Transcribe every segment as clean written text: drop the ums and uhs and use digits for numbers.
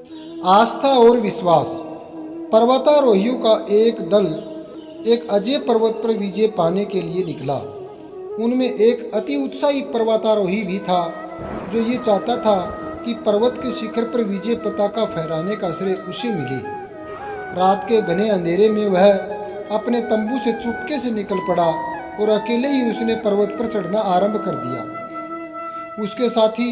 आस्था और विश्वास। पर्वतारोहियों का एक दल एक अजय पर्वत पर विजय पाने के लिए निकला। उनमें एक अति उत्साही पर्वतारोही भी था जो ये चाहता था कि पर्वत के शिखर पर विजय पताका फहराने का श्रेय उसे मिले। रात के घने अंधेरे में वह अपने तंबू से चुपके से निकल पड़ा और अकेले ही उसने पर्वत पर चढ़ना आरंभ कर दिया। उसके साथी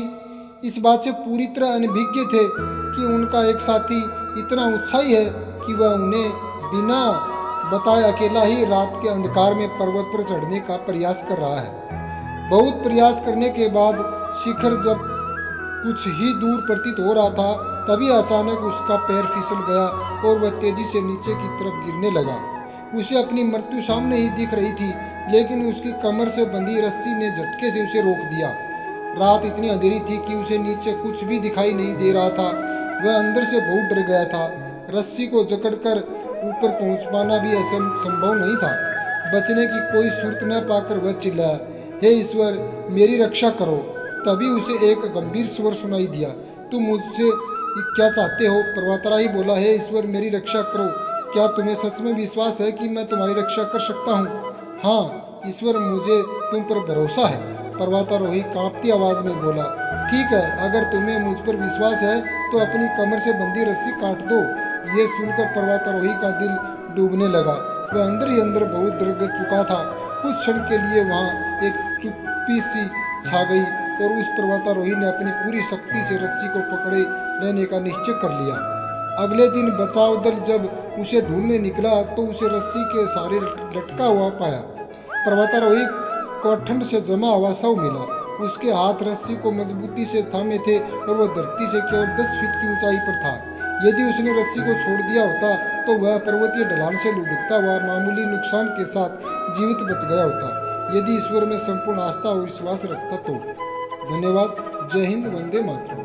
इस बात से पूरी तरह अनभिज्ञ थे कि उनका एक साथी इतना उत्साही है कि वह उन्हें बिना बताए अकेला ही रात के अंधकार में पर्वत पर चढ़ने का प्रयास कर रहा है। बहुत प्रयास करने के बाद शिखर जब कुछ ही दूर प्रतीत हो रहा था, तभी अचानक उसका पैर फिसल गया और वह तेजी से नीचे की तरफ गिरने लगा। उसे अपनी मृत्यु सामने ही दिख रही थी, लेकिन उसकी कमर से बंधी रस्सी ने झटके से उसे रोक दिया। रात इतनी अंधेरी थी कि उसे नीचे कुछ भी दिखाई नहीं दे रहा था। वह अंदर से बहुत डर गया था। रस्सी को जकड़कर ऊपर पहुंच पाना भी संभव नहीं था। बचने की कोई सूरत न पाकर वह चिल्लाया, हे ईश्वर, मेरी रक्षा करो। तभी उसे एक गंभीर स्वर सुनाई दिया, तुम मुझसे क्या चाहते हो? पर्वतारोही बोला, हे ईश्वर, मेरी रक्षा करो। क्या तुम्हें सच में विश्वास है कि मैं तुम्हारी रक्षा कर सकता हूँ? हाँ ईश्वर, मुझे तुम पर भरोसा है, पर्वतारोही कांपती आवाज में बोला। ठीक है, अगर तुम्हें मुझ पर विश्वास है तो अपनी कमर से बंधी रस्सी काट दो। यह सुनकर पर्वतारोही का दिल डूबने लगा। वह अंदर ही अंदर बहुत डर चुका था। कुछ क्षण के लिए वहां एक चुप्पी सी छा गई और उस पर्वतारोही ने अपनी पूरी शक्ति से रस्सी को पकड़े रहने का निश्चय कर लिया। अगले दिन बचाव दल जब उसे ढूंढने निकला तो उसे रस्सी के सहारे लटका हुआ पाया। पर्वतारोही को ठंड से जमा हुआ शव मिला। उसके हाथ रस्सी को मजबूती से थामे थे और वह धरती से केवल 10 फीट की ऊंचाई पर था। यदि उसने रस्सी को छोड़ दिया होता तो वह पर्वतीय ढलान से लुढ़कता हुआ मामूली नुकसान के साथ जीवित बच गया होता। यदि ईश्वर में संपूर्ण आस्था और विश्वास रखता तो। धन्यवाद। जय हिंद। वंदे मातरम।